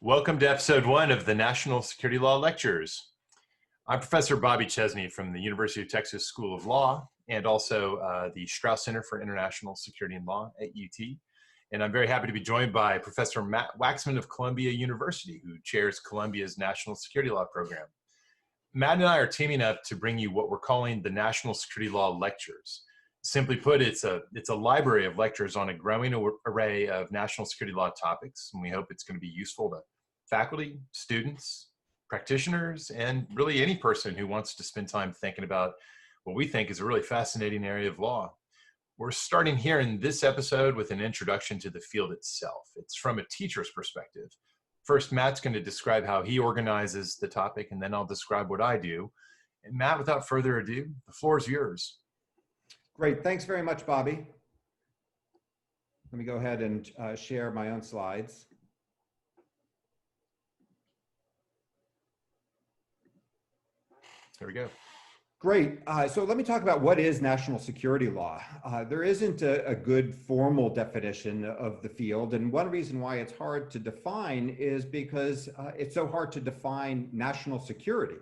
Welcome to episode 1 of the National Security Law Lectures. I'm Professor Bobby Chesney from the University of Texas School of Law and also the Strauss Center for International Security and Law at UT. And I'm very happy to be joined by Professor Matt Waxman of Columbia University, who chairs Columbia's National Security Law program. Matt and I are teaming up to bring you what we're calling the National Security Law Lectures. Simply put, it's a library of lectures on a growing array of national security law topics, and we hope it's going to be useful to faculty, students, practitioners, and really any person who wants to spend time thinking about what we think is a really fascinating area of law. We're starting here in this episode with an introduction to the field itself. It's from a teacher's perspective. First, Matt's going to describe how he organizes the topic, and then I'll describe what I do. And Matt, without further ado, the floor is yours. Great, thanks very much, Bobby. Let me go ahead and share my own slides. There we go. Great, so let me talk about what is national security law. There isn't a good formal definition of the field, and one reason why it's hard to define is because it's so hard to define national security.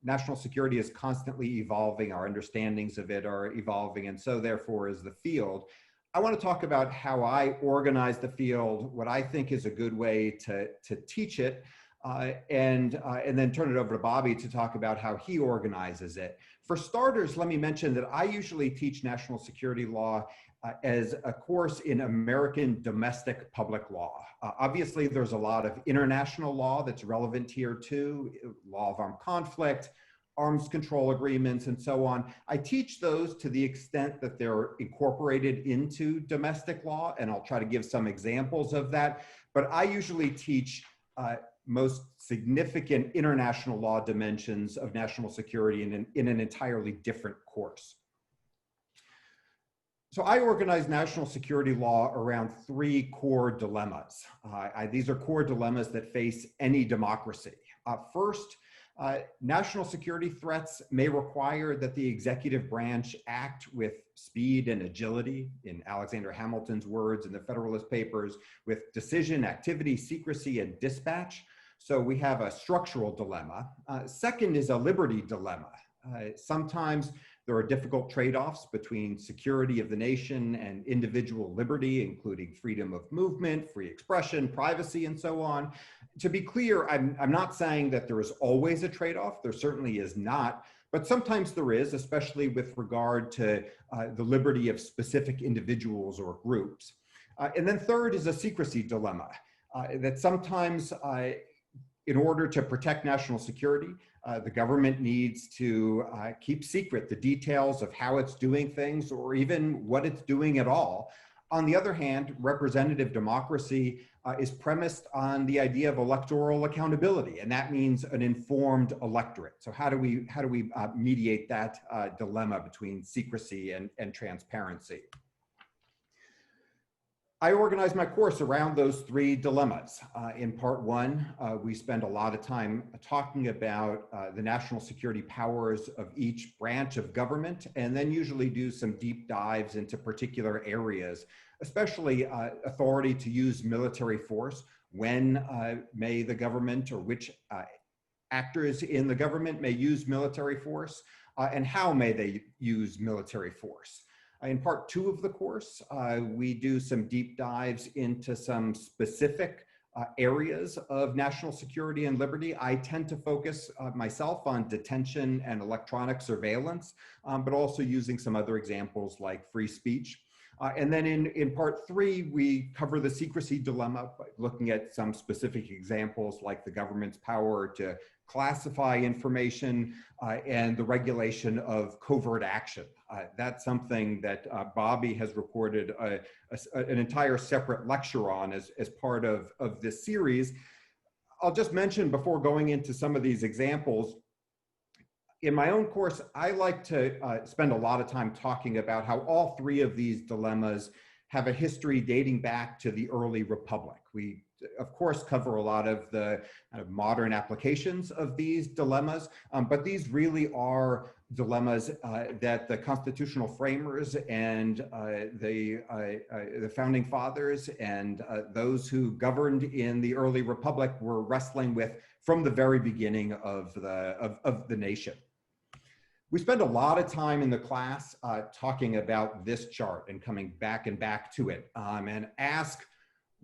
National security is constantly evolving, our understandings of it are evolving, and so therefore is the field. I want to talk about how I organize the field, what I think is a good way to teach it, and then turn it over to Bobby to talk about how he organizes it. For starters, let me mention that I usually teach national security law as a course in American domestic public law. Obviously, there's a lot of international law that's relevant here too, law of armed conflict, arms control agreements, and so on. I teach those to the extent that they're incorporated into domestic law, and I'll try to give some examples of that. But I usually teach most significant international law dimensions of national security in an entirely different course. So I organize national security law around 3 core dilemmas. These are core dilemmas that face any democracy. First, national security threats may require that the executive branch act with speed and agility, in Alexander Hamilton's words in the Federalist Papers, with decision, activity, secrecy, and dispatch. So we have a structural dilemma. Second is a liberty dilemma. Sometimes there are difficult trade-offs between security of the nation and individual liberty, including freedom of movement, free expression, privacy, and so on. To be clear, I'm not saying that there is always a trade-off. There certainly is not, but sometimes there is, especially with regard to the liberty of specific individuals or groups. And then third is a secrecy dilemma, that sometimes in order to protect national security, the government needs to keep secret the details of how it's doing things or even what it's doing at all. On the other hand, representative democracy is premised on the idea of electoral accountability, and that means an informed electorate. So how do we mediate that dilemma between secrecy and transparency? I organize my course around those 3 dilemmas. In part 1, we spend a lot of time talking about the national security powers of each branch of government, and then usually do some deep dives into particular areas, especially authority to use military force. When may the government or which actors in the government may use military force, and how may they use military force? In part 2 of the course, we do some deep dives into some specific areas of national security and liberty. I tend to focus myself on detention and electronic surveillance, but also using some other examples like free speech. And then in part 3, we cover the secrecy dilemma by looking at some specific examples like the government's power to classify information and the regulation of covert action. That's something that Bobby has recorded an entire separate lecture on as part of this series. I'll just mention before going into some of these examples, in my own course, I like to spend a lot of time talking about how all 3 of these dilemmas have a history dating back to the early republic. We, of course, cover a lot of the kind of modern applications of these dilemmas, but these really are dilemmas that the constitutional framers and the founding fathers and those who governed in the early republic were wrestling with from the very beginning of the nation. We spend a lot of time in the class talking about this chart and coming back and back to it and ask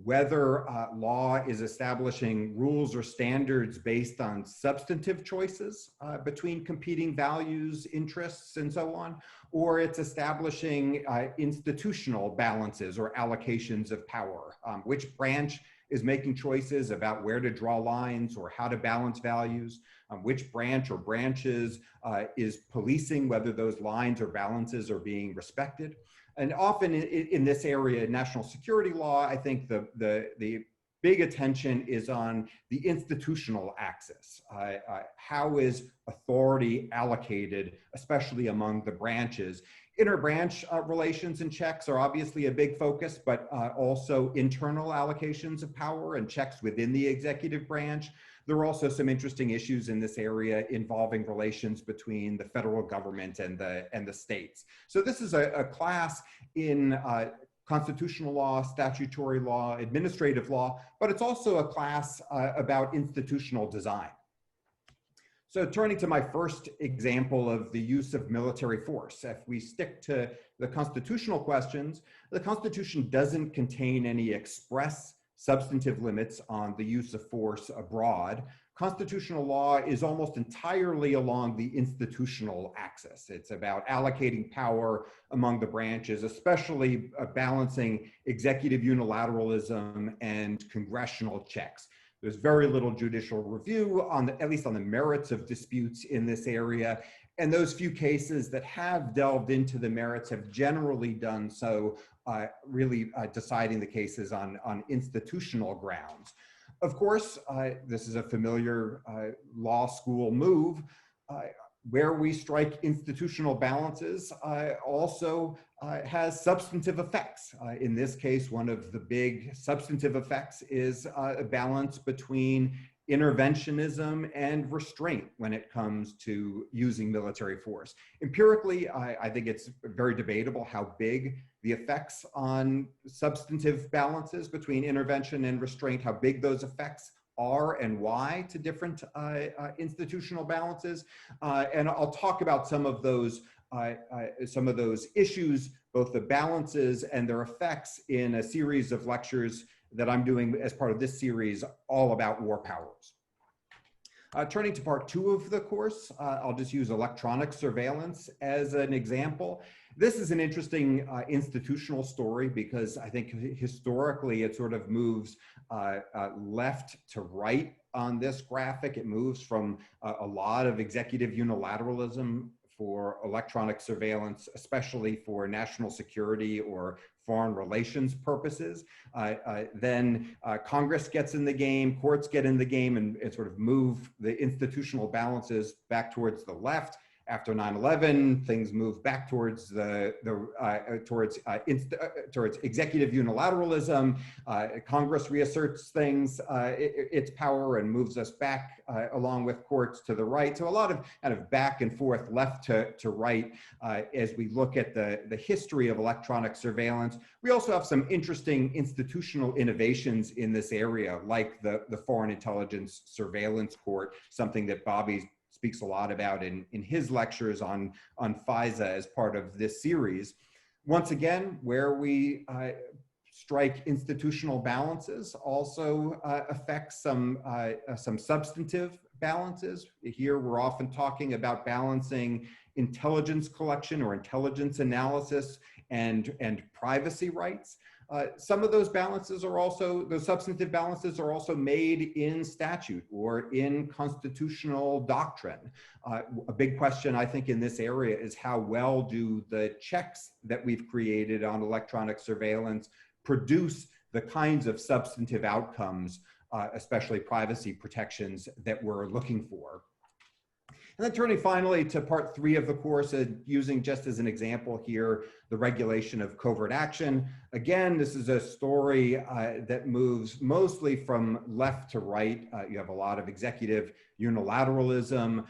whether law is establishing rules or standards based on substantive choices between competing values, interests, and so on, or it's establishing institutional balances or allocations of power. Which branch is making choices about where to draw lines or how to balance values, which branch or branches is policing whether those lines or balances are being respected. And often in this area, national security law, I think the big attention is on the institutional axis. How is authority allocated, especially among the branches? Inter-branch relations and checks are obviously a big focus, but also internal allocations of power and checks within the executive branch. There are also some interesting issues in this area involving relations between the federal government and the states. So this is a class in constitutional law, statutory law, administrative law, but it's also a class about institutional design. So turning to my first example of the use of military force, if we stick to the constitutional questions, the Constitution doesn't contain any express substantive limits on the use of force abroad. Constitutional law is almost entirely along the institutional axis. It's about allocating power among the branches, especially balancing executive unilateralism and congressional checks. There's very little judicial review at least on the merits of disputes in this area. And those few cases that have delved into the merits have generally done so really deciding the cases on institutional grounds. Of course, this is a familiar law school move. Where we strike institutional balances also has substantive effects. In this case, one of the big substantive effects is a balance between interventionism and restraint when it comes to using military force. Empirically, I think it's very debatable how big the effects on substantive balances between intervention and restraint, how big those effects are and why to different institutional balances. And I'll talk about some of those issues, both the balances and their effects, in a series of lectures that I'm doing as part of this series, all about war powers. Turning to part 2 of the course, I'll just use electronic surveillance as an example. This is an interesting institutional story because I think historically it sort of moves left to right on this graphic. It moves from a lot of executive unilateralism for electronic surveillance, especially for national security or foreign relations purposes. Then Congress gets in the game, courts get in the game, and sort of move the institutional balances back towards the left. After 9/11, things move back towards towards executive unilateralism. Congress reasserts its power and moves us back along with courts to the right. So a lot of kind of back and forth, left to right, as we look at the history of electronic surveillance. We also have some interesting institutional innovations in this area, like the Foreign Intelligence Surveillance Court, something that Bobby speaks a lot about in his lectures on FISA as part of this series. Once again, where we strike institutional balances also affects some substantive balances. Here we're often talking about balancing intelligence collection or intelligence analysis and privacy rights. Some of those balances are also, those substantive balances are also made in statute or in constitutional doctrine. A big question, I think, in this area is how well do the checks that we've created on electronic surveillance produce the kinds of substantive outcomes, especially privacy protections, that we're looking for. And then turning finally to part 3 of the course, using just as an example here, the regulation of covert action. Again, this is a story that moves mostly from left to right. You have a lot of executive unilateralism.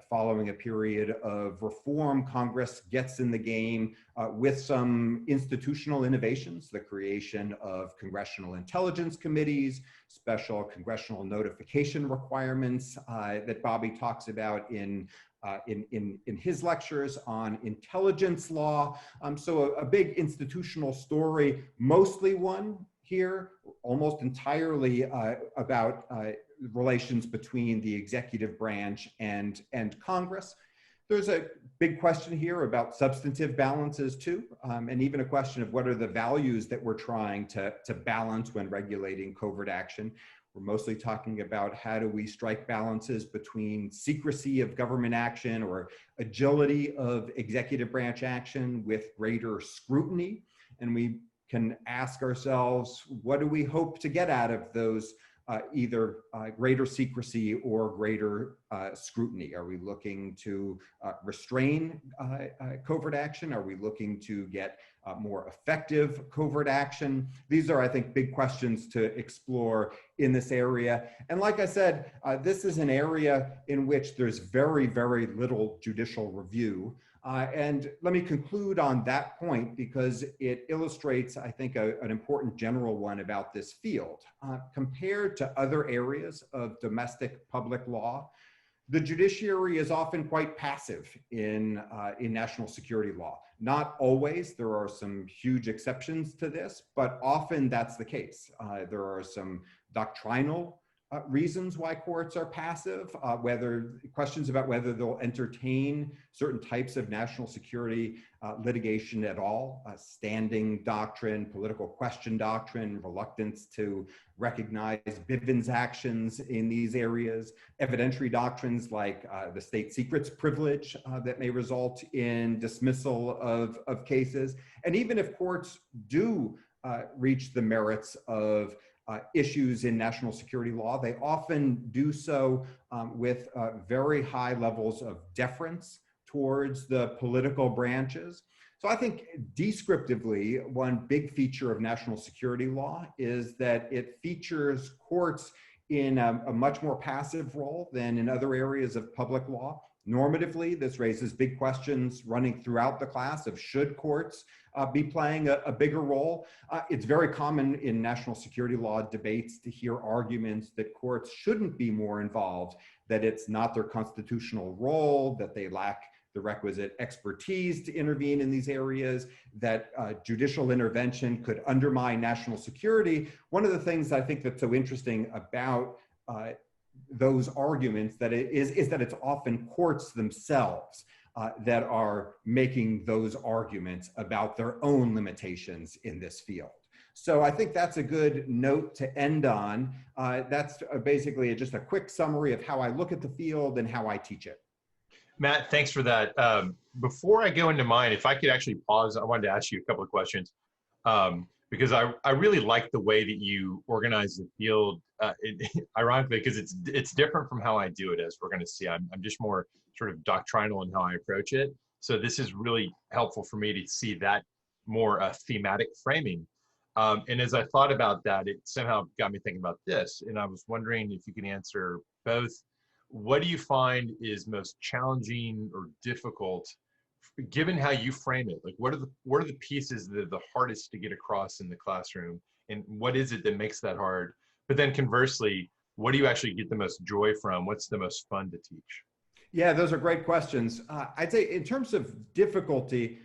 Following a period of reform, Congress gets in the game with some institutional innovations, the creation of congressional intelligence committees, special congressional notification requirements that Bobby talks about in his lectures on intelligence law. So a big institutional story, mostly one here, almost entirely about relations between the executive branch and Congress. There's a big question here about substantive balances too, and even a question of what are the values that we're trying to balance when regulating covert action. We're mostly talking about how do we strike balances between secrecy of government action or agility of executive branch action with greater scrutiny. And we can ask ourselves, what do we hope to get out of those either greater secrecy or greater scrutiny? Are we looking to restrain covert action? Are we looking to get more effective covert action? These are, I think, big questions to explore in this area. And like I said, this is an area in which there's very, very little judicial review. And let me conclude on that point because it illustrates, I think, an important general one about this field. Compared to other areas of domestic public law, the judiciary is often quite passive in national security law. Not always, there are some huge exceptions to this, but often that's the case. There are some doctrinal reasons why courts are passive, questions about whether they'll entertain certain types of national security litigation at all, standing doctrine, political question doctrine, reluctance to recognize Bivens actions in these areas, evidentiary doctrines like the state secrets privilege that may result in dismissal of cases. And even if courts do reach the merits of issues in national security law, they often do so with very high levels of deference towards the political branches. So I think descriptively, one big feature of national security law is that it features courts in a much more passive role than in other areas of public law. Normatively, this raises big questions running throughout the class of should courts be playing a bigger role. It's very common in national security law debates to hear arguments that courts shouldn't be more involved, that it's not their constitutional role, that they lack the requisite expertise to intervene in these areas, that judicial intervention could undermine national security. One of the things I think that's so interesting about those arguments is that it's often courts themselves that are making those arguments about their own limitations in this field. So I think that's a good note to end on. That's basically just a quick summary of how I look at the field and how I teach it. Matt, thanks for that. Before I go into mine, if I could actually pause, I wanted to ask you a couple of questions because I really like the way that you organize the field, ironically, because it's different from how I do it, as we're going to see. I'm just more sort of doctrinal in how I approach it. So this is really helpful for me to see that more thematic framing. And as I thought about that, it somehow got me thinking about this. And I was wondering if you can answer both. What do you find is most challenging or difficult, given how you frame it? Like, what are the pieces that are the hardest to get across in the classroom, and what is it that makes that hard? But then conversely, what do you actually get the most joy from? What's the most fun to teach? Yeah, those are great questions. I'd say in terms of difficulty,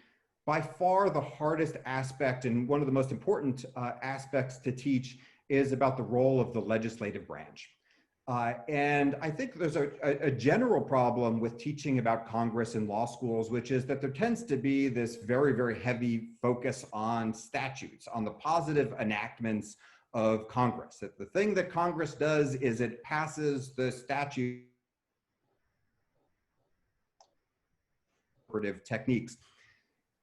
by far the hardest aspect and one of the most important aspects to teach is about the role of the legislative branch. And I think there's a general problem with teaching about Congress in law schools, which is that there tends to be this very, very heavy focus on statutes, on the positive enactments of Congress. That the thing that Congress does is it passes the statute techniques.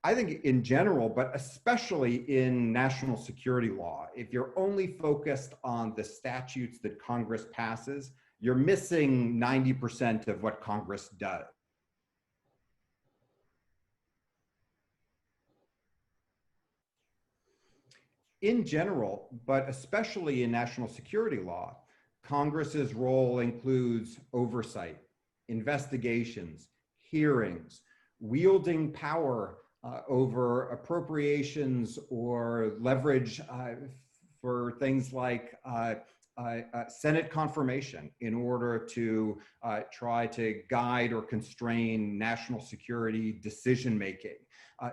I think in general, but especially in national security law, if you're only focused on the statutes that Congress passes, you're missing 90% of what Congress does. in general, but especially in national security law, Congress's role includes oversight, investigations, hearings, wielding power over appropriations or leverage for things like Senate confirmation in order to try to guide or constrain national security decision-making.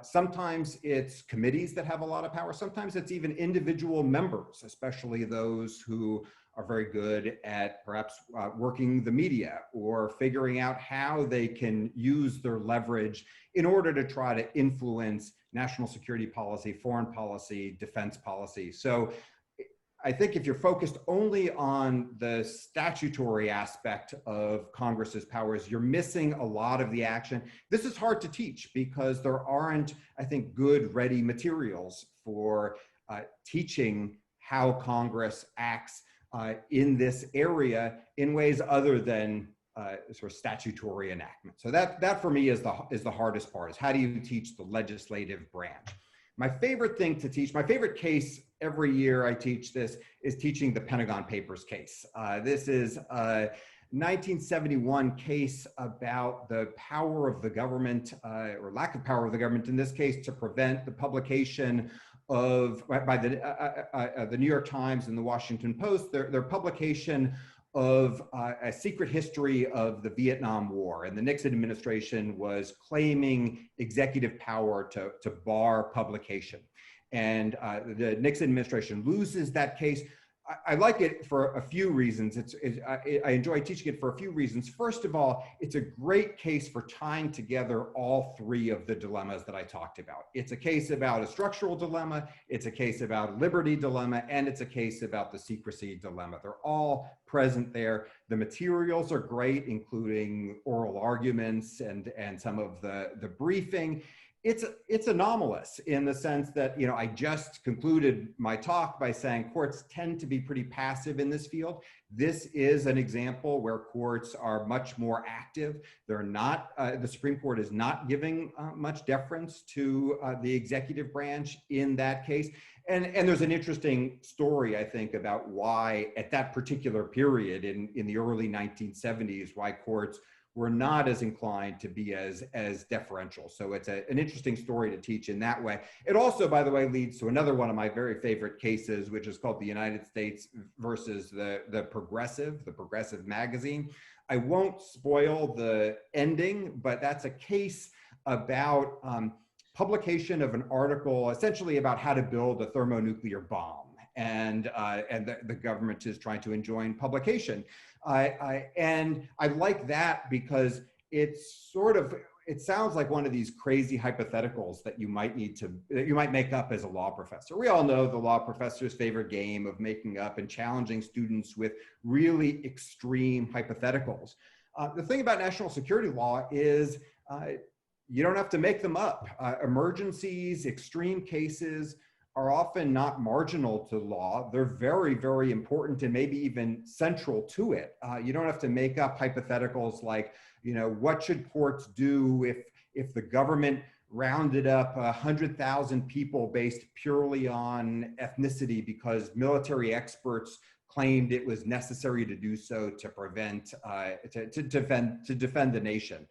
Sometimes it's committees that have a lot of power. Sometimes it's even individual members, especially those who are very good at perhaps working the media or figuring out how they can use their leverage in order to try to influence national security policy, foreign policy, defense policy. So I think if you're focused only on the statutory aspect of Congress's powers, you're missing a lot of the action. This is hard to teach because there aren't, I think, good ready materials for teaching how Congress acts in this area in ways other than sort of statutory enactment. So that for me is the hardest part, is how do you teach the legislative branch? My favorite thing to teach, my favorite case every year I teach this, is teaching the Pentagon Papers case. This is a 1971 case about the power of the government, or lack of power of the government in this case, to prevent the publication of, by the New York Times and the Washington Post, their publication of a secret history of the Vietnam War. And the Nixon administration was claiming executive power to bar publication. And the Nixon administration loses that case. I like it for a few reasons. I enjoy teaching it for a few reasons. First of all, it's a great case for tying together all three of the dilemmas that I talked about. It's a case about a structural dilemma, it's a case about liberty dilemma, and it's a case about the secrecy dilemma. They're all present there. The materials are great, including oral arguments and some of the briefing. It's anomalous in the sense that, you know, I just concluded my talk by saying courts tend to be pretty passive in this field. This is an example where courts are much more active. They're not, the Supreme Court is not giving much deference to the executive branch in that case. And there's an interesting story, I think, about why at that particular period in the early 1970s, why courts were not as inclined to be as deferential. So it's an interesting story to teach in that way. It also, by the way, leads to another one of my very favorite cases, which is called the United States versus the Progressive magazine. I won't spoil the ending, but that's a case about publication of an article essentially about how to build a thermonuclear bomb. And the government is trying to enjoin publication. And I like that because it's sort of, it sounds like one of these crazy hypotheticals that you might make up as a law professor. We all know the law professor's favorite game of making up and challenging students with really extreme hypotheticals. The thing about national security law is you don't have to make them up. Emergencies, extreme cases are often not marginal to law. They're very, very important and maybe even central to it. You don't have to make up hypotheticals like, you know, what should courts do if the government rounded up 100,000 people based purely on ethnicity because military experts claimed it was necessary to do so to prevent, to defend the nation.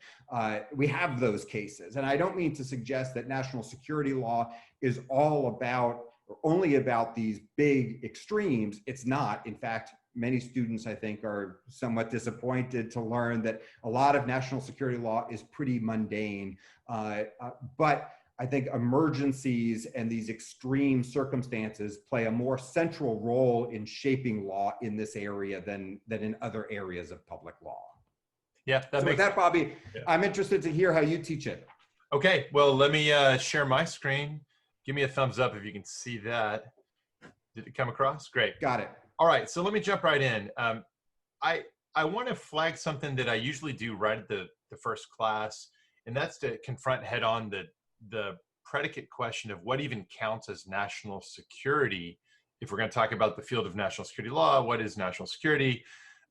We have those cases. And I don't mean to suggest that national security law is all about, or only about these big extremes. It's not. In fact, many students, I think, are somewhat disappointed to learn that a lot of national security law is pretty mundane. But I think emergencies and these extreme circumstances play a more central role in shaping law in this area than in other areas of public law. Yeah, so with that, Bobby, yeah. I'm interested to hear how you teach it. Okay, well, let me share my screen. Give me a thumbs up if you can see that. Did it come across? Great. Got it. All right, so let me jump right in. I want to flag something that I usually do right at the first class, and that's to confront head on the predicate question of what even counts as national security. If we're going to talk about the field of national security law, what is national security?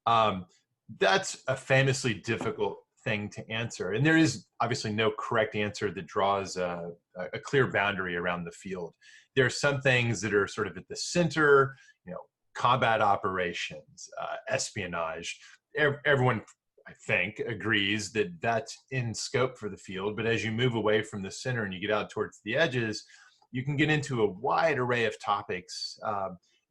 That's a famously difficult thing to answer. And there is obviously no correct answer that draws a clear boundary around the field. there's some things that are sort of at the center, you know, combat operations, espionage. Everyone, I think, agrees that that's in scope for the field. But as you move away from the center and you get out towards the edges, you can get into a wide array of topics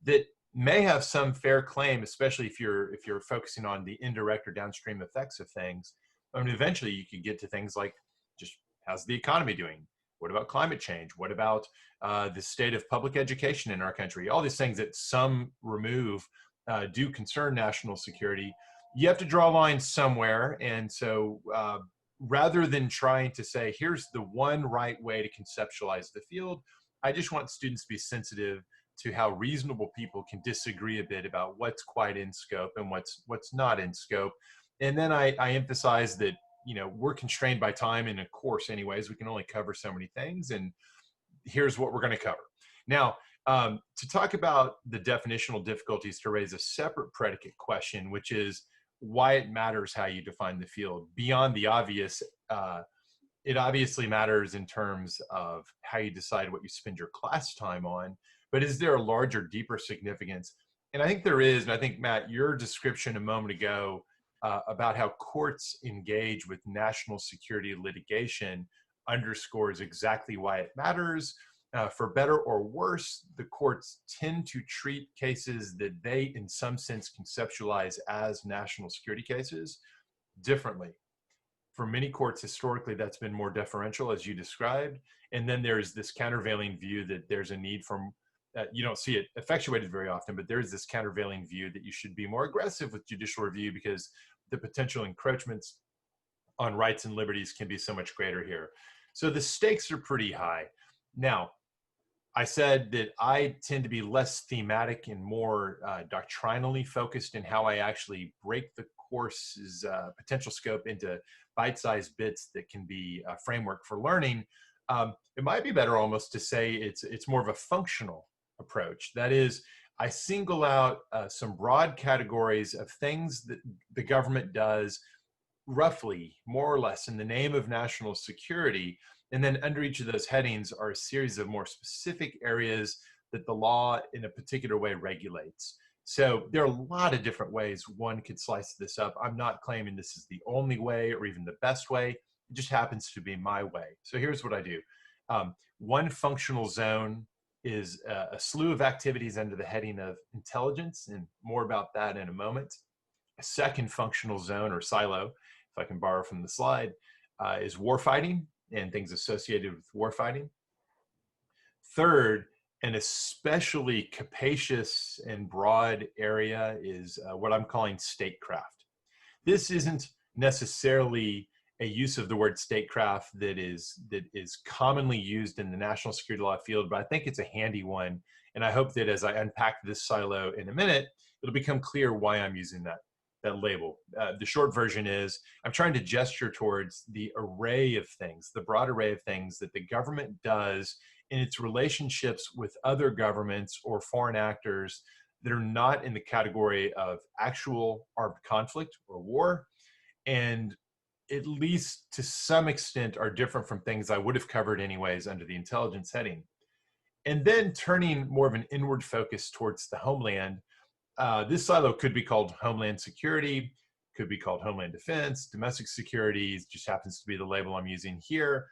that may have some fair claim, especially if you're focusing on the indirect or downstream effects of things. I mean, eventually you could get to things like, just how's the economy doing? What about climate change? What about the state of public education in our country? All these things that some remove do concern national security. You have to draw lines somewhere. And so rather than trying to say, here's the one right way to conceptualize the field, I just want students to be sensitive to how reasonable people can disagree a bit about what's quite in scope and what's not in scope. And then I emphasize that, you know, we're constrained by time in a course anyways. We can only cover so many things, and here's what we're going to cover. Now, to talk about the definitional difficulties, to raise a separate predicate question, which is why it matters how you define the field. Beyond the obvious, it obviously matters in terms of how you decide what you spend your class time on, but is there a larger, deeper significance? And I think there is, and I think, Matt, your description a moment ago about how courts engage with national security litigation underscores exactly why it matters. For better or worse, the courts tend to treat cases that they, in some sense, conceptualize as national security cases differently. For many courts, historically, that's been more deferential, as you described. And then there's this countervailing view that there's a need for, you don't see it effectuated very often, but there's this countervailing view that you should be more aggressive with judicial review because the potential encroachments on rights and liberties can be so much greater here. So the stakes are pretty high. Now, I said that I tend to be less thematic and more doctrinally focused in how I actually break the course's potential scope into bite-sized bits that can be a framework for learning. It might be better almost to say it's more of a functional approach. That is, I single out some broad categories of things that the government does roughly, more or less, in the name of national security. And then under each of those headings are a series of more specific areas that the law in a particular way regulates. So there are a lot of different ways one could slice this up. I'm not claiming this is the only way or even the best way. It just happens to be my way. So here's what I do. One functional zone is a slew of activities under the heading of intelligence, and more about that in a moment. A second functional zone, or silo, if I can borrow from the slide, is warfighting and things associated with warfighting. Third, an especially capacious and broad area is what I'm calling statecraft. This isn't necessarily a use of the word statecraft that is commonly used in the national security law field, but I think it's a handy one. And I hope that as I unpack this silo in a minute, it'll become clear why I'm using that label. The short version is I'm trying to gesture towards the array of things, the broad array of things that the government does in its relationships with other governments or foreign actors that are not in the category of actual armed conflict or war, and at least to some extent are different from things I would have covered anyways under the intelligence heading. And then turning more of an inward focus towards the homeland. This silo could be called Homeland Security, could be called Homeland Defense, Domestic Security, just happens to be the label I'm using here.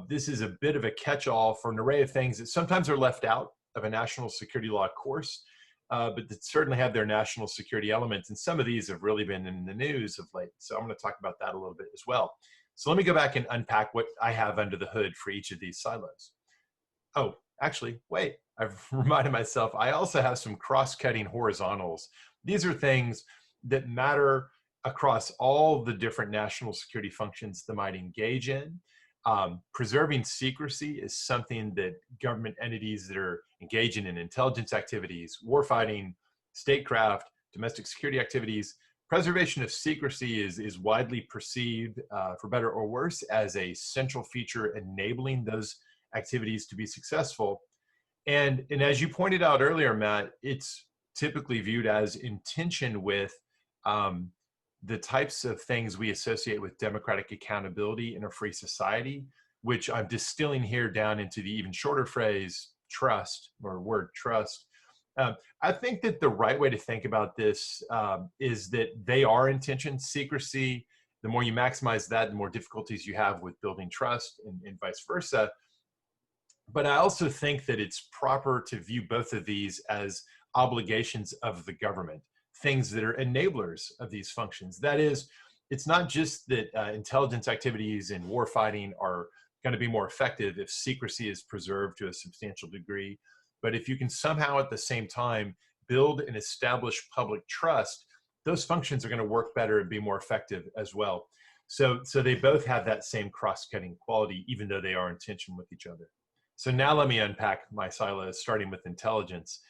This is a bit of a catch-all for an array of things that sometimes are left out of a national security law course, but that certainly have their national security elements. And some of these have really been in the news of late. So I'm going to talk about that a little bit as well. So let me go back and unpack what I have under the hood for each of these silos. Oh, actually, wait, I've reminded myself, I also have some cross-cutting horizontals. These are things that matter across all the different national security functions that might engage in. Preserving secrecy is something that government entities that are engaging in intelligence activities, warfighting, statecraft, domestic security activities, preservation of secrecy is widely perceived, for better or worse, as a central feature enabling those activities to be successful. And as you pointed out earlier, Matt, it's typically viewed as in tension with the types of things we associate with democratic accountability in a free society, which I'm distilling here down into the even shorter phrase, trust, or word trust. I think that the right way to think about this is that they are in tension. Secrecy, the more you maximize that, the more difficulties you have with building trust, and vice versa. But I also think that it's proper to view both of these as obligations of the government, things that are enablers of these functions. That is, it's not just that intelligence activities in warfighting are going to be more effective if secrecy is preserved to a substantial degree, but if you can somehow at the same time build and establish public trust, those functions are going to work better and be more effective as well. So they both have that same cross-cutting quality, even though they are in tension with each other. So now let me unpack my silos, starting with intelligence.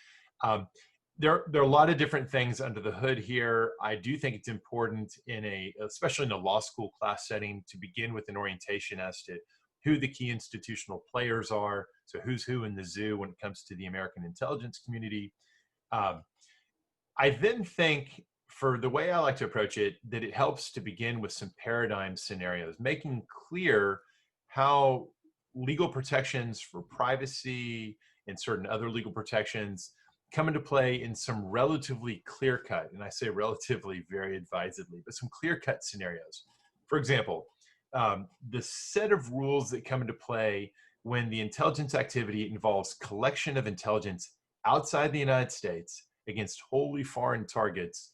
There are a lot of different things under the hood here. I do think it's important especially in a law school class setting, to begin with an orientation as to who the key institutional players are. So who's who in the zoo when it comes to the American intelligence community. I then think, for the way I like to approach it, that it helps to begin with some paradigm scenarios, making clear how legal protections for privacy and certain other legal protections come into play in some relatively clear-cut, and I say relatively very advisedly, but some clear-cut scenarios. For example, the set of rules that come into play when the intelligence activity involves collection of intelligence outside the United States against wholly foreign targets.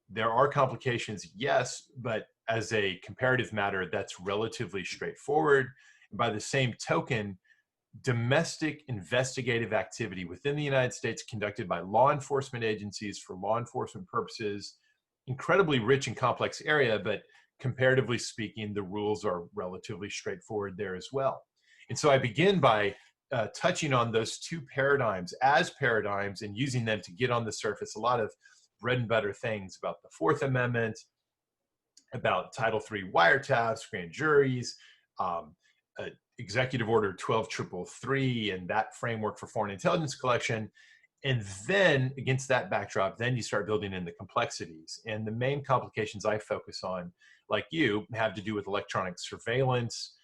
There are complications, yes, but as a comparative matter, that's relatively straightforward. And by the same token, domestic investigative activity within the United States conducted by law enforcement agencies for law enforcement purposes, incredibly rich and complex area, but comparatively speaking, the rules are relatively straightforward there as well. And so I begin by touching on those two paradigms as paradigms and using them to get on the surface a lot of bread and butter things about the Fourth Amendment, about Title III wiretaps, grand juries, Executive Order 12333 and that framework for foreign intelligence collection. And then against that backdrop, then you start building in the complexities. And the main complications I focus on, like you, have to do with electronic surveillance.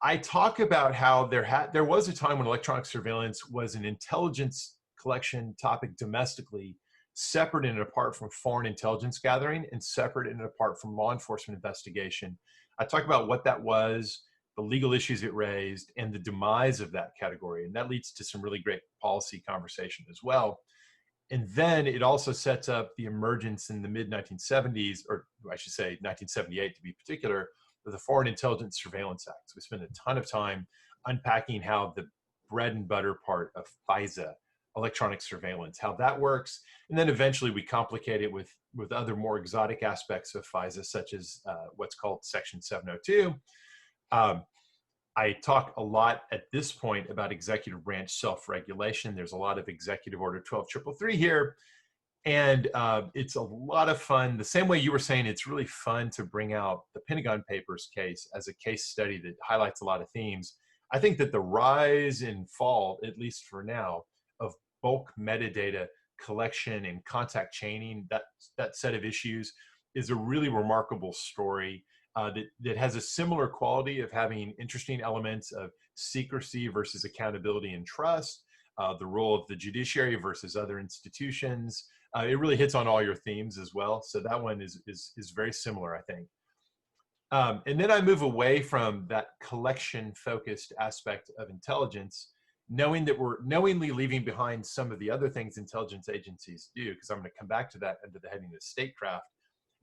I talk about how there was a time when electronic surveillance was an intelligence collection topic domestically, separate and apart from foreign intelligence gathering and separate and apart from law enforcement investigation. I talk about what that was, the legal issues it raised, and the demise of that category. And that leads to some really great policy conversation as well. And then it also sets up the emergence in the mid-1970s, or I should say 1978 to be particular, of the Foreign Intelligence Surveillance Act. So we spent a ton of time unpacking how the bread and butter part of FISA, electronic surveillance, how that works. And then eventually we complicate it with other more exotic aspects of FISA, such as what's called Section 702. I talk a lot at this point about executive branch self-regulation. There's a lot of Executive Order 12333 here. And it's a lot of fun. The same way you were saying, it's really fun to bring out the Pentagon Papers case as a case study that highlights a lot of themes. I think that the rise and fall, at least for now, of bulk metadata collection and contact chaining, that set of issues is a really remarkable story that has a similar quality of having interesting elements of secrecy versus accountability and trust, the role of the judiciary versus other institutions. It really hits on all your themes as well. So that one is very similar, I think. And then I move away from that collection-focused aspect of intelligence, knowing that we're knowingly leaving behind some of the other things intelligence agencies do, because I'm going to come back to that under the heading of statecraft.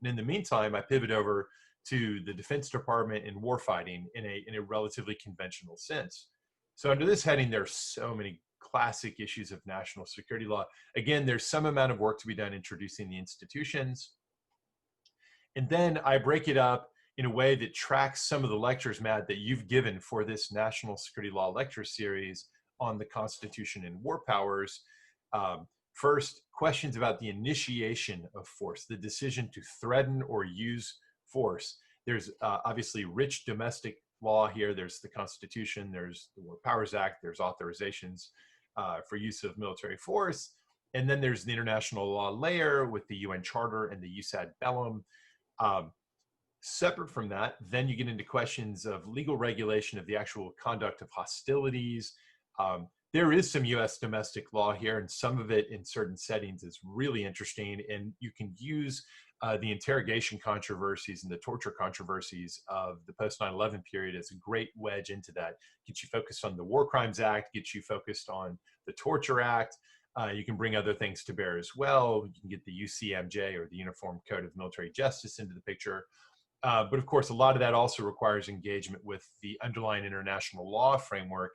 And in the meantime, I pivot over to the Defense Department and warfighting in a relatively conventional sense. So under this heading, there are so many classic issues of national security law. Again, there's some amount of work to be done introducing the institutions. And then I break it up in a way that tracks some of the lectures, Matt, that you've given for this National Security Law lecture series on the Constitution and war powers. First, questions about the initiation of force, the decision to threaten or use force. There's obviously rich domestic law here. There's the Constitution, there's the War Powers Act, there's authorizations for use of military force. And then there's the international law layer with the UN Charter and the Jus ad bellum. Separate from that, then you get into questions of legal regulation of the actual conduct of hostilities. there is some US domestic law here, and some of it in certain settings is really interesting. And you can use the interrogation controversies and the torture controversies of the post 9/11 period as a great wedge into that. Gets you focused on the War Crimes Act, gets you focused on the Torture Act. You can bring other things to bear as well. You can get the UCMJ, or the Uniform Code of Military Justice, into the picture. But of course, a lot of that also requires engagement with the underlying international law framework.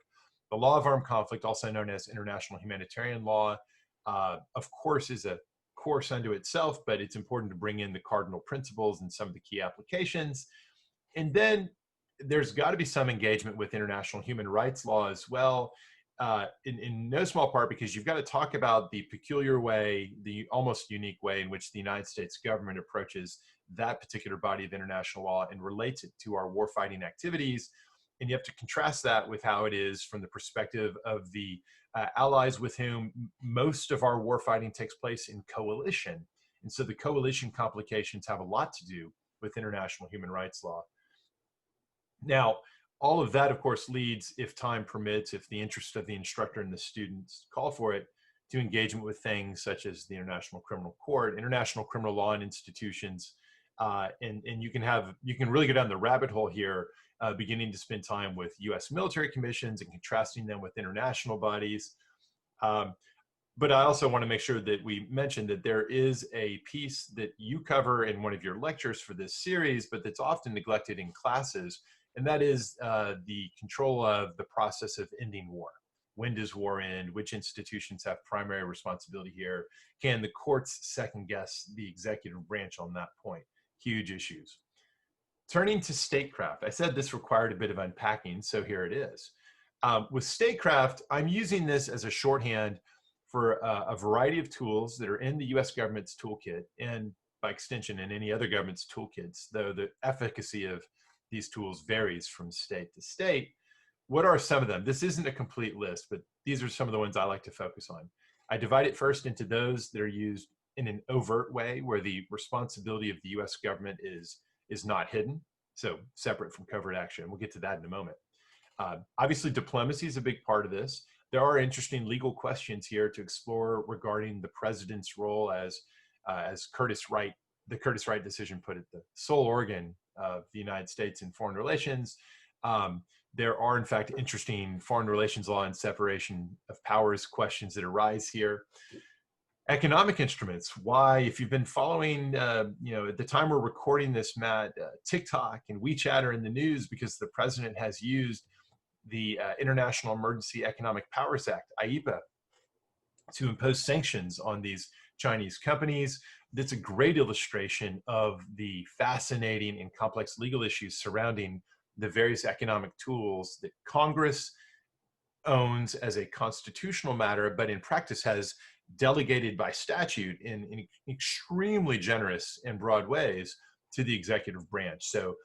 The law of armed conflict, also known as international humanitarian law, of course, is a course unto itself, but it's important to bring in the cardinal principles and some of the key applications. And then there's got to be some engagement with international human rights law as well, in no small part because you've got to talk about the peculiar way, the almost unique way in which the United States government approaches that particular body of international law and relates it to our warfighting activities. And you have to contrast that with how it is from the perspective of the allies with whom most of our warfighting takes place in coalition. And so the coalition complications have a lot to do with international human rights law. Now, all of that, of course, leads, if time permits, if the interest of the instructor and the students call for it, to engagement with things such as the International Criminal Court, international criminal law and institutions. And you can really go down the rabbit hole here, beginning to spend time with US military commissions and contrasting them with international bodies. But I also want to make sure that we mention that there is a piece that you cover in one of your lectures for this series, but that's often neglected in classes, and that is the control of the process of ending war. When does war end? Which institutions have primary responsibility here? Can the courts second guess the executive branch on that point? Huge issues. Turning to statecraft, I said this required a bit of unpacking, so here it is. With statecraft, I'm using this as a shorthand for a variety of tools that are in the US government's toolkit, and by extension in any other government's toolkits, though the efficacy of these tools varies from state to state. What are some of them? This isn't a complete list, but these are some of the ones I like to focus on. I divide it first into those that are used in an overt way, where the responsibility of the US government is not hidden, so separate from covert action. We'll get to that in a moment. Obviously, diplomacy is a big part of this. There are interesting legal questions here to explore regarding the president's role as the Curtis Wright decision put it, the sole organ of the United States in foreign relations. There are, in fact, interesting foreign relations law and separation of powers questions that arise here. Economic instruments. Why, if you've been following, at the time we're recording this, Matt, TikTok and WeChat are in the news because the president has used the International Emergency Economic Powers Act, IEPA, to impose sanctions on these Chinese companies. That's a great illustration of the fascinating and complex legal issues surrounding the various economic tools that Congress owns as a constitutional matter, but in practice has delegated by statute in extremely generous and broad ways to the executive branch. So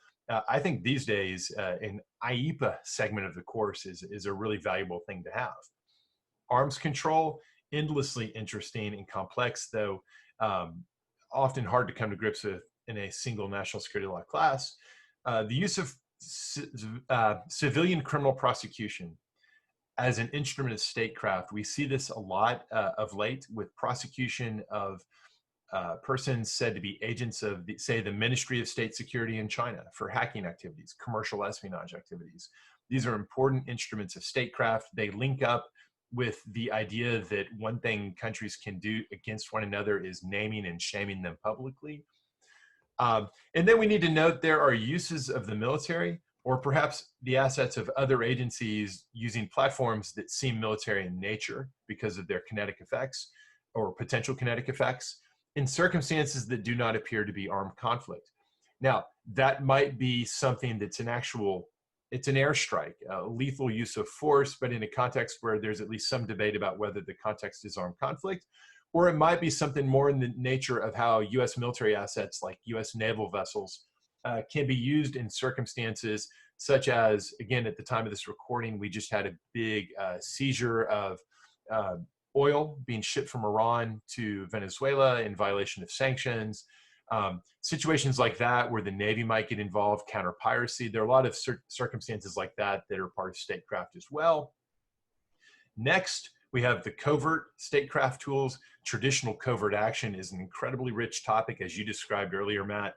I think these days an IEPA segment of the course is a really valuable thing to have. Arms control, endlessly interesting and complex, though often hard to come to grips with in a single national security law class. The use of civilian criminal prosecution as an instrument of statecraft. We see this a lot of late with prosecution of persons said to be agents of, say, the Ministry of State Security in China for hacking activities, commercial espionage activities. These are important instruments of statecraft. They link up with the idea that one thing countries can do against one another is naming and shaming them publicly. And then we need to note there are uses of the military or perhaps the assets of other agencies using platforms that seem military in nature because of their kinetic effects or potential kinetic effects in circumstances that do not appear to be armed conflict. Now, that might be something that's it's an airstrike, lethal use of force, but in a context where there's at least some debate about whether the context is armed conflict, or it might be something more in the nature of how US military assets like US naval vessels can be used in circumstances such as, again, at the time of this recording, we just had a big seizure of oil being shipped from Iran to Venezuela in violation of sanctions. Situations like that where the Navy might get involved, counter piracy. There are a lot of circumstances like that that are part of statecraft as well. Next, we have the covert statecraft tools. Traditional covert action is an incredibly rich topic, as you described earlier, Matt.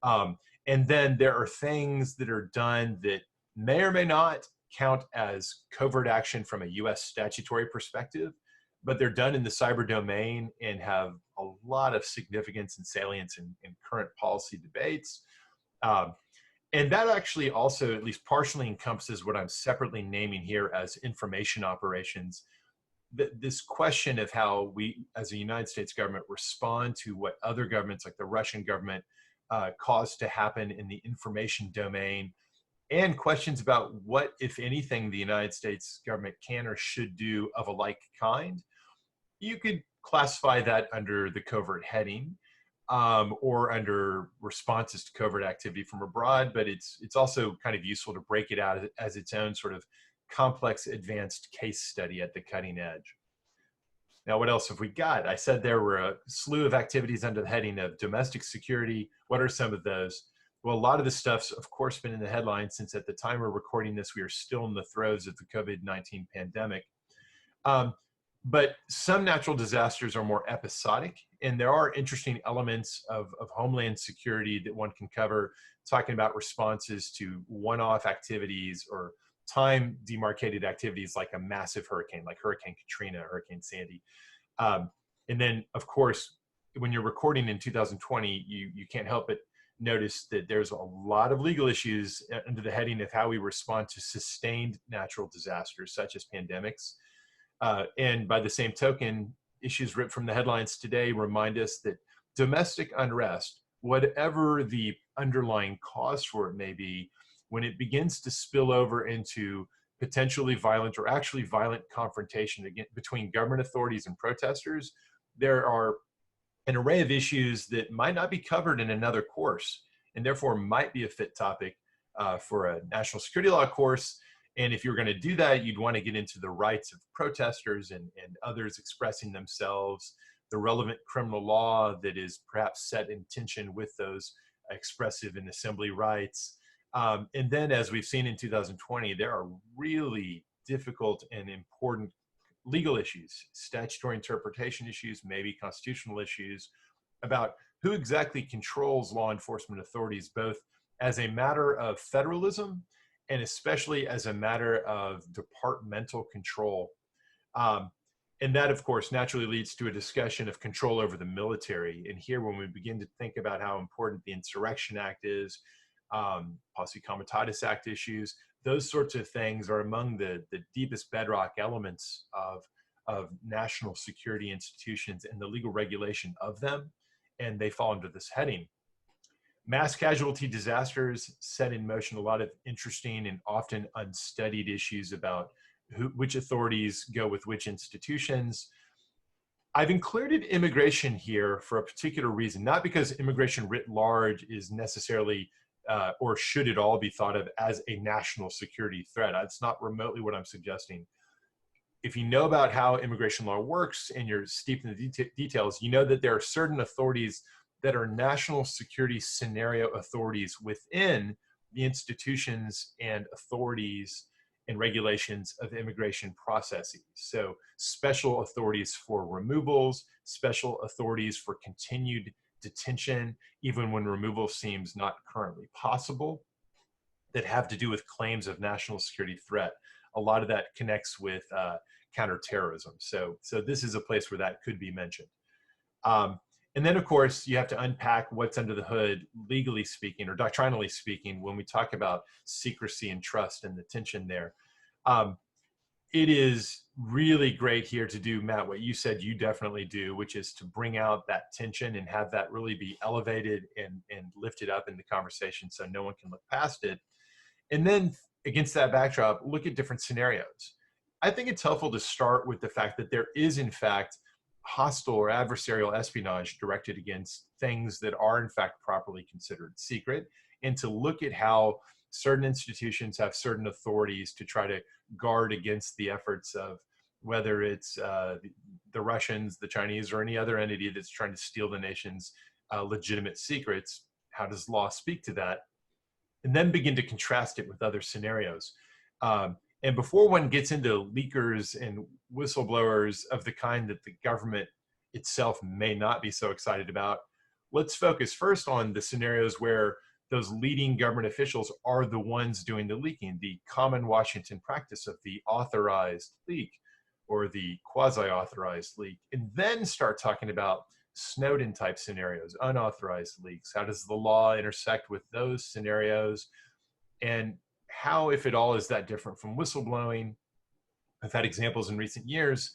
And then there are things that are done that may or may not count as covert action from a US statutory perspective, but they're done in the cyber domain and have a lot of significance and salience in current policy debates. And that actually also at least partially encompasses what I'm separately naming here as information operations. This question of how we, as a United States government, respond to what other governments like the Russian government cause to happen in the information domain, and questions about what, if anything, the United States government can or should do of a like kind. You could classify that under the covert heading, or under responses to covert activity from abroad, but it's also kind of useful to break it out as its own sort of complex advanced case study at the cutting edge. Now, what else have we got? I said there were a slew of activities under the heading of domestic security. What are some of those? Well, a lot of the stuff's, of course, been in the headlines since at the time we're recording this, we are still in the throes of the COVID-19 pandemic. But some natural disasters are more episodic, and there are interesting elements of homeland security that one can cover, talking about responses to one-off activities or time demarcated activities like a massive hurricane, like Hurricane Katrina, Hurricane Sandy. And then, of course, when you're recording in 2020, you can't help but notice that there's a lot of legal issues under the heading of how we respond to sustained natural disasters, such as pandemics. And by the same token, issues ripped from the headlines today remind us that domestic unrest, whatever the underlying cause for it may be, when it begins to spill over into potentially violent or actually violent confrontation between government authorities and protesters, there are an array of issues that might not be covered in another course, and therefore might be a fit topic for a national security law course. And if you're going to do that, you'd want to get into the rights of protesters and others expressing themselves, the relevant criminal law that is perhaps set in tension with those expressive and assembly rights. And then, as we've seen in 2020, there are really difficult and important legal issues, statutory interpretation issues, maybe constitutional issues about who exactly controls law enforcement authorities, both as a matter of federalism and especially as a matter of departmental control. And that, of course, naturally leads to a discussion of control over the military. And here, when we begin to think about how important the Insurrection Act is, Posse Comitatus Act issues, those sorts of things are among the deepest bedrock elements of national security institutions and the legal regulation of them, and they fall under this heading. Mass casualty disasters set in motion a lot of interesting and often unstudied issues about which authorities go with which institutions. I've included immigration here for a particular reason, not because immigration writ large is necessarily or should it all be thought of as a national security threat. That's not remotely what I'm suggesting. If you know about how immigration law works and you're steeped in the details, you know that there are certain authorities that are national security scenario authorities within the institutions and authorities and regulations of immigration processes. So special authorities for removals, special authorities for continued detention, even when removal seems not currently possible, that have to do with claims of national security threat. A lot of that connects with counterterrorism. So this is a place where that could be mentioned. And then, of course, you have to unpack what's under the hood, legally speaking, or doctrinally speaking, when we talk about secrecy and trust and the tension there. It is really great here to do, Matt, what you said you definitely do, which is to bring out that tension and have that really be elevated and lifted up in the conversation so no one can look past it. And then against that backdrop, look at different scenarios. I think it's helpful to start with the fact that there is, in fact, hostile or adversarial espionage directed against things that are, in fact, properly considered secret, and to look at how certain institutions have certain authorities to try to guard against the efforts of whether it's the Russians, the Chinese, or any other entity that's trying to steal the nation's legitimate secrets. How does law speak to that? And then begin to contrast it with other scenarios. And before one gets into leakers and whistleblowers of the kind that the government itself may not be so excited about, let's focus first on the scenarios where those leading government officials are the ones doing the leaking, the common Washington practice of the authorized leak or the quasi-authorized leak, and then start talking about Snowden type scenarios, unauthorized leaks. How does the law intersect with those scenarios? And how, if at all, is that different from whistleblowing? I've had examples in recent years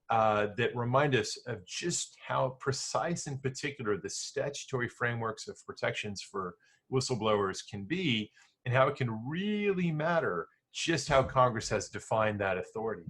that remind us of just how precise in particular the statutory frameworks of protections for whistleblowers can be, and how it can really matter just how Congress has defined that authority.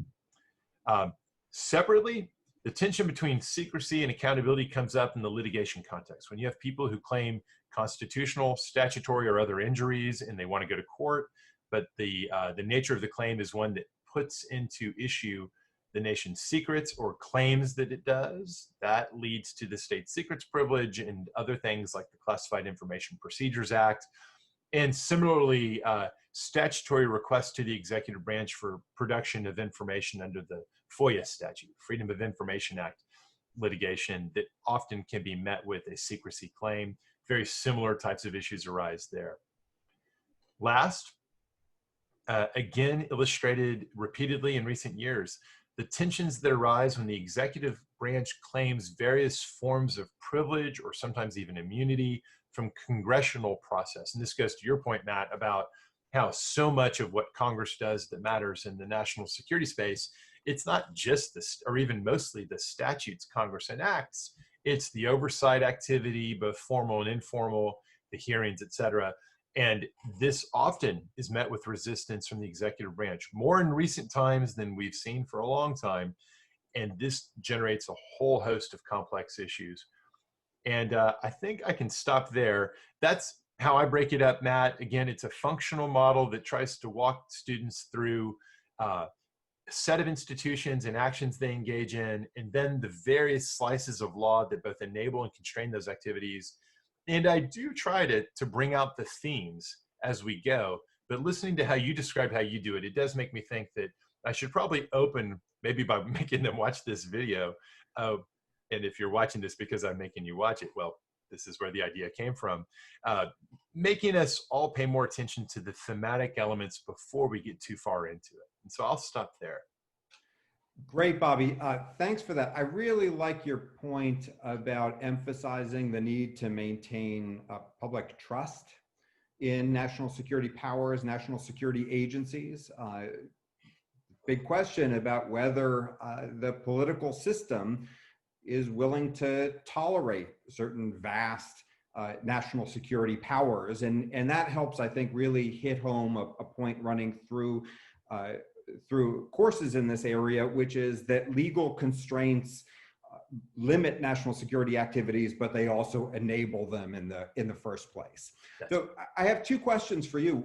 Separately, the tension between secrecy and accountability comes up in the litigation context. When you have people who claim constitutional, statutory, or other injuries and they want to go to court, but the nature of the claim is one that puts into issue the nation's secrets or claims that it does, that leads to the state secrets privilege and other things like the Classified Information Procedures Act. And similarly, statutory requests to the executive branch for production of information under the FOIA statute, Freedom of Information Act litigation, that often can be met with a secrecy claim. Very similar types of issues arise there. Last, again, illustrated repeatedly in recent years, the tensions that arise when the executive branch claims various forms of privilege or sometimes even immunity from congressional process. And this goes to your point, Matt, about how so much of what Congress does that matters in the national security space, it's not just this, or even mostly the statutes Congress enacts, it's the oversight activity, both formal and informal, the hearings, et cetera. And this often is met with resistance from the executive branch, more in recent times than we've seen for a long time. And this generates a whole host of complex issues. And I think I can stop there. That's how I break it up, Matt. Again, it's a functional model that tries to walk students through a set of institutions and actions they engage in, and then the various slices of law that both enable and constrain those activities. And I do try to bring out the themes as we go, but listening to how you describe how you do it, it does make me think that I should probably open, maybe by making them watch this video. And if you're watching this because I'm making you watch it, well, this is where the idea came from. Making us all pay more attention to the thematic elements before we get too far into it. And so I'll stop there. Great, Bobby. Thanks for that. I really like your point about emphasizing the need to maintain public trust in national security powers, national security agencies. Big question about whether the political system is willing to tolerate certain vast national security powers. And that helps, I think, really hit home a point running through courses in this area, which is that legal constraints limit national security activities, but they also enable them in the first place. Yes. So I have two questions for you.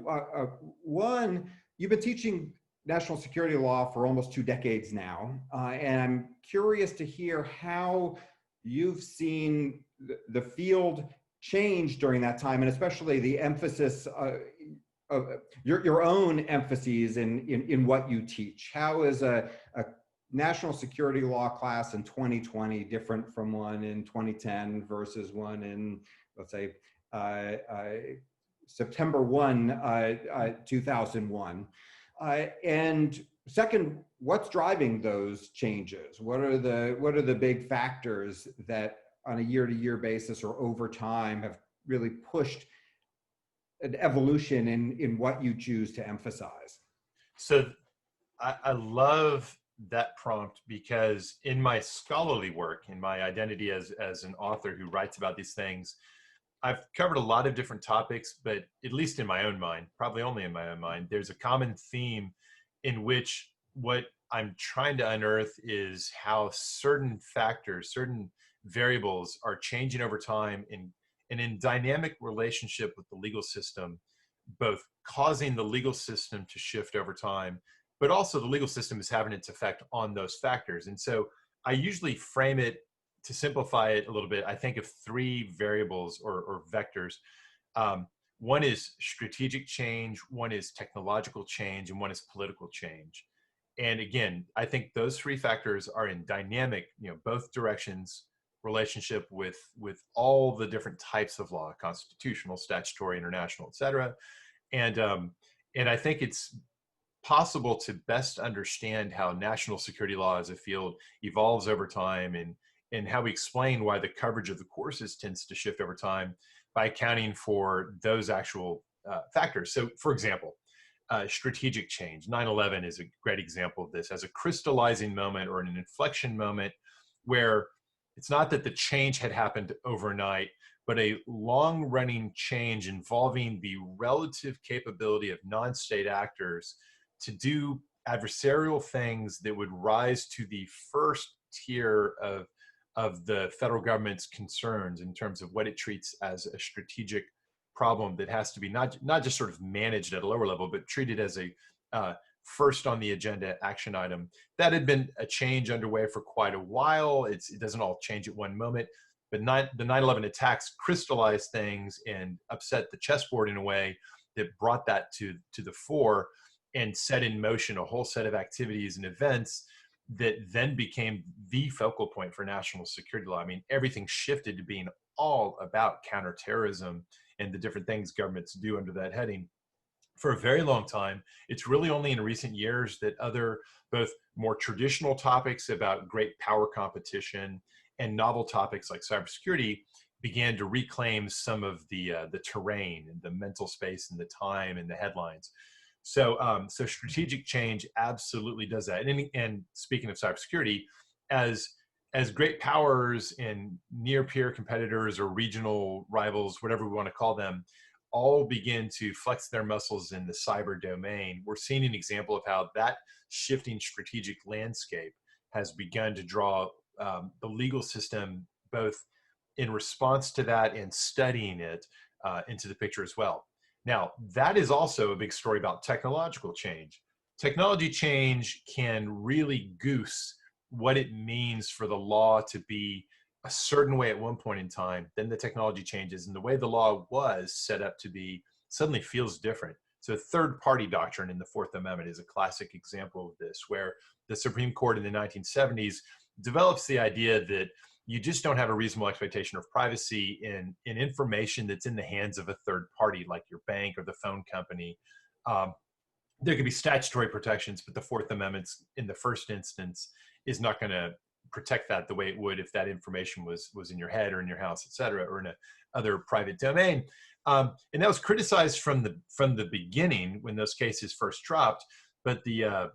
One, you've been teaching national security law for almost 2 decades now, and I'm curious to hear how you've seen the field change during that time, and especially the emphasis of your own emphases in what you teach. How is a national security law class in 2020 different from one in 2010 versus one in, let's say, September 1, 2001? And second, what's driving those changes? What are the big factors that on a year-to-year basis or over time have really pushed an evolution in what you choose to emphasize? So I love that prompt, because in my scholarly work, in my identity as an author who writes about these things, I've covered a lot of different topics, but at least in my own mind, probably only in my own mind, there's a common theme in which what I'm trying to unearth is how certain factors, certain variables are changing over time and in dynamic relationship with the legal system, both causing the legal system to shift over time, but also the legal system is having its effect on those factors. And so I usually frame it, to simplify it a little bit, I think of 3 variables or vectors. One is strategic change, one is technological change, and one is political change. And again, I think those three factors are in dynamic, both directions relationship with all the different types of law: constitutional, statutory, international, et cetera. And I think it's possible to best understand how national security law as a field evolves over time, and how we explain why the coverage of the courses tends to shift over time by accounting for those actual factors. So, for example, strategic change. 9/11 is a great example of this as a crystallizing moment or an inflection moment where it's not that the change had happened overnight, but a long-running change involving the relative capability of non-state actors to do adversarial things that would rise to the first tier of the federal government's concerns in terms of what it treats as a strategic problem that has to be not just sort of managed at a lower level, but treated as a first on the agenda action item. That had been a change underway for quite a while. It doesn't all change at one moment, but the 9/11 attacks crystallized things and upset the chessboard in a way that brought that to the fore and set in motion a whole set of activities and events that then became the focal point for national security law. I mean, everything shifted to being all about counterterrorism and the different things governments do under that heading. For a very long time, it's really only in recent years that other, both more traditional topics about great power competition and novel topics like cybersecurity began to reclaim some of the terrain and the mental space and the time and the headlines. So strategic change absolutely does that. And speaking of cybersecurity, as great powers and near peer competitors or regional rivals, whatever we want to call them, all begin to flex their muscles in the cyber domain, we're seeing an example of how that shifting strategic landscape has begun to draw the legal system, both in response to that and studying it, into the picture as well. Now, that is also a big story about technological change. Technology change can really goose what it means for the law to be a certain way at one point in time. Then the technology changes, and the way the law was set up to be suddenly feels different. So third party doctrine in the Fourth Amendment is a classic example of this, where the Supreme Court in the 1970s develops the idea that you just don't have a reasonable expectation of privacy in information that's in the hands of a third party, like your bank or the phone company. There could be statutory protections, but the Fourth Amendment in the first instance is not going to protect that the way it would if that information was in your head or in your house, et cetera, or in a other private domain. And that was criticized from the beginning when those cases first dropped. But the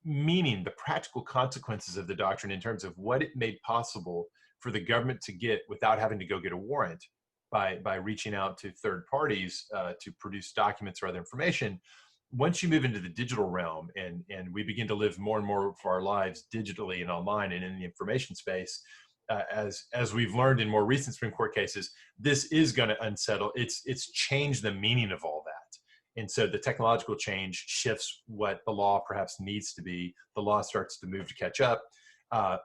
meaning, the practical consequences of the doctrine in terms of what it made possible for the government to get without having to go get a warrant by reaching out to third parties to produce documents or other information. Once you move into the digital realm and we begin to live more and more of our lives digitally and online and in the information space, as we've learned in more recent Supreme Court cases, this is going to unsettle. It's changed the meaning of all that. And so the technological change shifts what the law perhaps needs to be. The law starts to move to catch up.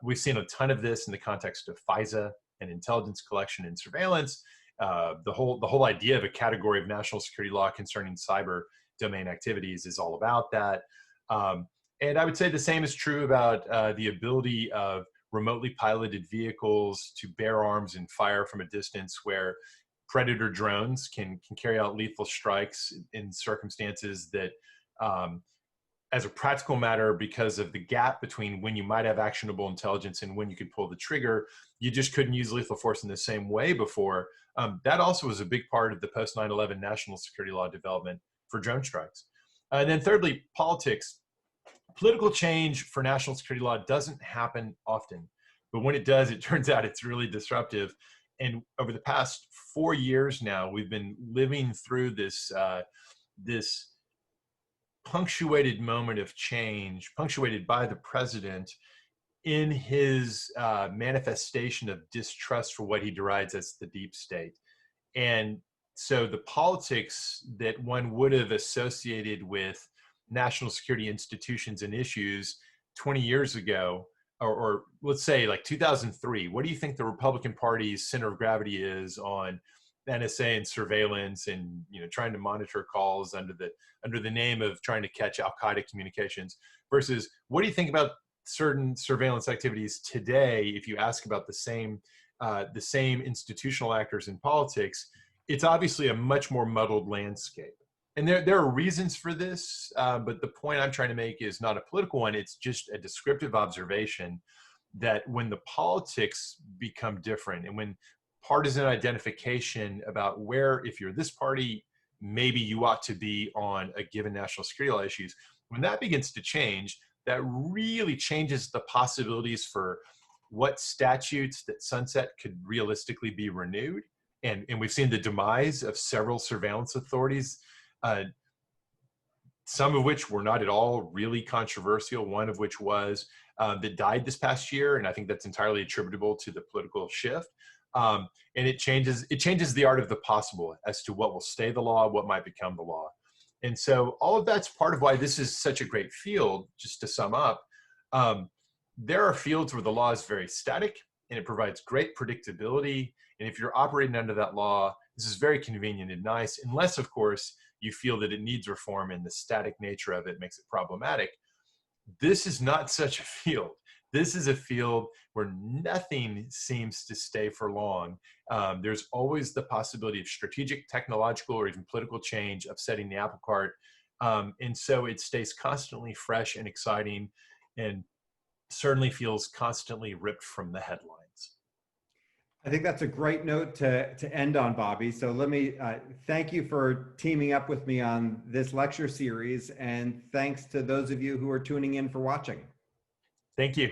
We've seen a ton of this in the context of FISA and intelligence collection and surveillance. The whole idea of a category of national security law concerning cyber domain activities is all about that. And I would say the same is true about the ability of remotely piloted vehicles to bear arms and fire from a distance, where predator drones can carry out lethal strikes in circumstances that, as a practical matter, because of the gap between when you might have actionable intelligence and when you could pull the trigger, you just couldn't use lethal force in the same way before. That also was a big part of the post 9/11 national security law development for drone strikes. And then thirdly, politics. Political change for national security law doesn't happen often, but when it does, it turns out it's really disruptive. And over the past 4 years now, we've been living through this punctuated moment of change, punctuated by the president in his manifestation of distrust for what he derides as the deep state. And so the politics that one would have associated with national security institutions and issues 20 years ago, or let's say like 2003, what do you think the Republican Party's center of gravity is on NSA and surveillance and trying to monitor calls under the name of trying to catch Al-Qaeda communications, versus what do you think about certain surveillance activities today? If you ask about the same institutional actors in politics, it's obviously a much more muddled landscape. And there are reasons for this, but the point I'm trying to make is not a political one. It's just a descriptive observation that when the politics become different and when partisan identification about where, if you're this party, maybe you ought to be on a given national security law issues, when that begins to change, that really changes the possibilities for what statutes that sunset could realistically be renewed. And we've seen the demise of several surveillance authorities, some of which were not at all really controversial, one of which was that died this past year, and I think that's entirely attributable to the political shift. And it changes the art of the possible as to what will stay the law, what might become the law. And so all of that's part of why this is such a great field. Just to sum up, there are fields where the law is very static and it provides great predictability. And if you're operating under that law, this is very convenient and nice, unless, of course, you feel that it needs reform and the static nature of it makes it problematic. This is not such a field. This is a field where nothing seems to stay for long. There's always the possibility of strategic, technological, or even political change upsetting the apple cart. And so it stays constantly fresh and exciting, and certainly feels constantly ripped from the headlines. I think that's a great note to end on, Bobby. So let me thank you for teaming up with me on this lecture series, and thanks to those of you who are tuning in for watching. Thank you.